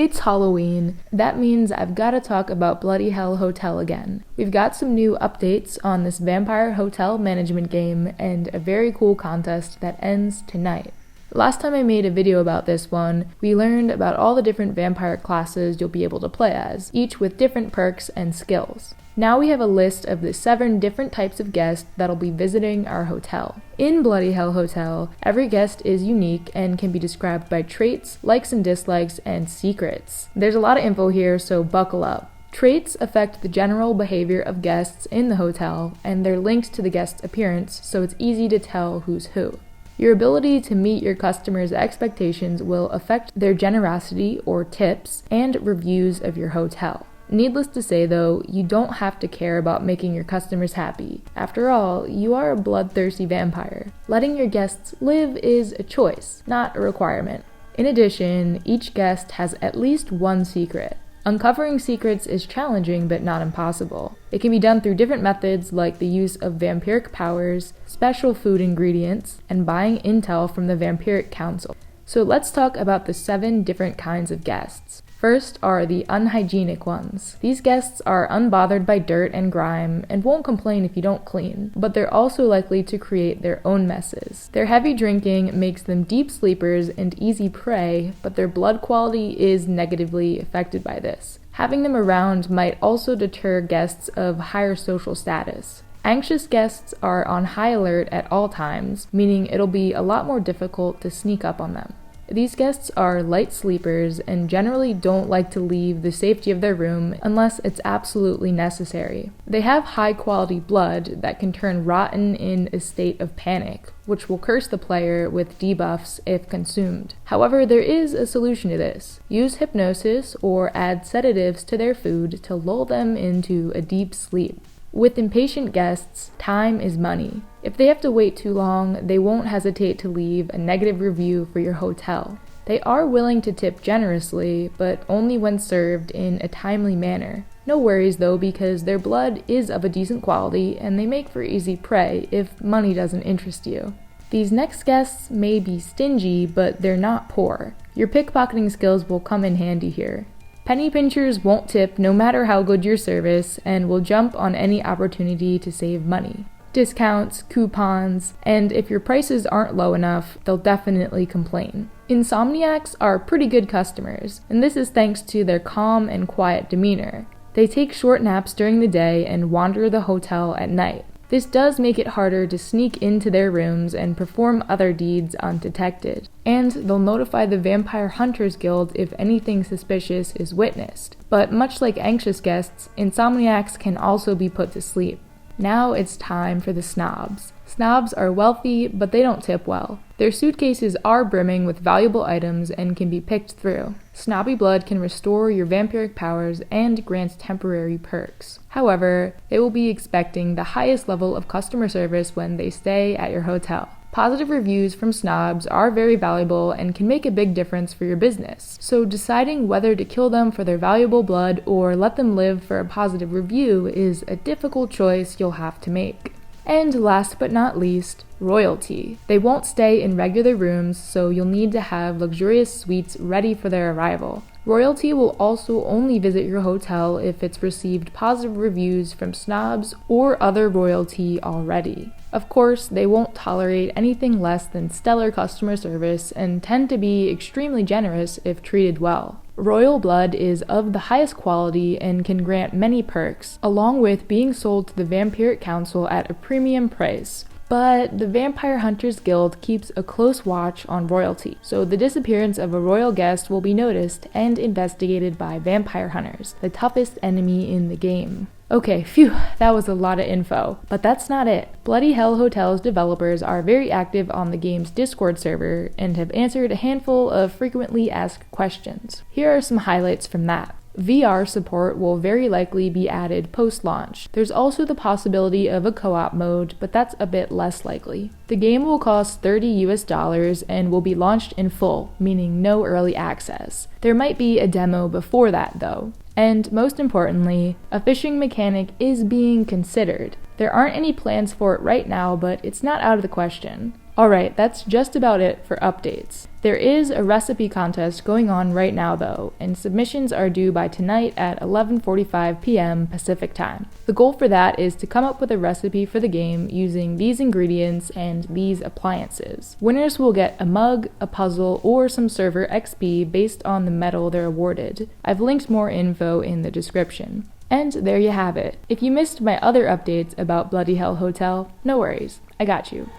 It's Halloween. That means I've got to talk about Bloody Hell Hotel again. We've got some new updates on this vampire hotel management game and a very cool contest that ends tonight. Last time I made a video about this one, we learned about all the different vampire classes you'll be able to play as, each with different perks and skills. Now we have a list of the 7 different types of guests that'll be visiting our hotel. In Bloody Hell Hotel, every guest is unique and can be described by traits, likes and dislikes, and secrets. There's a lot of info here, so buckle up. Traits affect the general behavior of guests in the hotel, and they're linked to the guest's appearance, so it's easy to tell who's who. Your ability to meet your customers' expectations will affect their generosity or tips and reviews of your hotel. Needless to say though, you don't have to care about making your customers happy. After all, you are a bloodthirsty vampire. Letting your guests live is a choice, not a requirement. In addition, each guest has at least one secret. Uncovering secrets is challenging but not impossible. It can be done through different methods like the use of vampiric powers, special food ingredients, and buying intel from the Vampiric Council. So let's talk about the 7 different kinds of guests. First are the unhygienic ones. These guests are unbothered by dirt and grime and won't complain if you don't clean, but they're also likely to create their own messes. Their heavy drinking makes them deep sleepers and easy prey, but their blood quality is negatively affected by this. Having them around might also deter guests of higher social status. Anxious guests are on high alert at all times, meaning it'll be a lot more difficult to sneak up on them. These guests are light sleepers and generally don't like to leave the safety of their room unless it's absolutely necessary. They have high quality blood that can turn rotten in a state of panic, which will curse the player with debuffs if consumed. However, there is a solution to this. Use hypnosis or add sedatives to their food to lull them into a deep sleep. With impatient guests, time is money. If they have to wait too long, they won't hesitate to leave a negative review for your hotel. They are willing to tip generously, but only when served in a timely manner. No worries though, because their blood is of a decent quality and they make for easy prey if money doesn't interest you. These next guests may be stingy, but they're not poor. Your pickpocketing skills will come in handy here. Penny pinchers won't tip no matter how good your service and will jump on any opportunity to save money. Discounts, coupons, and if your prices aren't low enough, they'll definitely complain. Insomniacs are pretty good customers, and this is thanks to their calm and quiet demeanor. They take short naps during the day and wander the hotel at night. This does make it harder to sneak into their rooms and perform other deeds undetected. And they'll notify the Vampire Hunters Guild if anything suspicious is witnessed. But much like anxious guests, insomniacs can also be put to sleep. Now it's time for the snobs. Snobs are wealthy, but they don't tip well. Their suitcases are brimming with valuable items and can be picked through. Snobby blood can restore your vampiric powers and grant temporary perks. However, they will be expecting the highest level of customer service when they stay at your hotel. Positive reviews from snobs are very valuable and can make a big difference for your business. So deciding whether to kill them for their valuable blood or let them live for a positive review is a difficult choice you'll have to make. And last but not least, royalty. They won't stay in regular rooms, so you'll need to have luxurious suites ready for their arrival. Royalty will also only visit your hotel if it's received positive reviews from snobs or other royalty already. Of course, they won't tolerate anything less than stellar customer service and tend to be extremely generous if treated well. Royal blood is of the highest quality and can grant many perks, along with being sold to the Vampiric Council at a premium price. But the Vampire Hunters Guild keeps a close watch on royalty, so the disappearance of a royal guest will be noticed and investigated by vampire hunters, the toughest enemy in the game. Okay, phew, that was a lot of info, but that's not it. Bloody Hell Hotel's developers are very active on the game's Discord server and have answered a handful of frequently asked questions. Here are some highlights from that. VR support will very likely be added post-launch. There's also the possibility of a co-op mode, but that's a bit less likely. The game will cost $30 and will be launched in full, meaning no early access. There might be a demo before that though. And most importantly, a fishing mechanic is being considered. There aren't any plans for it right now, but it's not out of the question. Alright, that's just about it for updates. There is a recipe contest going on right now though, and submissions are due by tonight at 11:45 p.m. Pacific time. The goal for that is to come up with a recipe for the game using these ingredients and these appliances. Winners will get a mug, a puzzle, or some server XP based on the medal they're awarded. I've linked more info in the description. And there you have it. If you missed my other updates about Bloody Hell Hotel, no worries, I got you.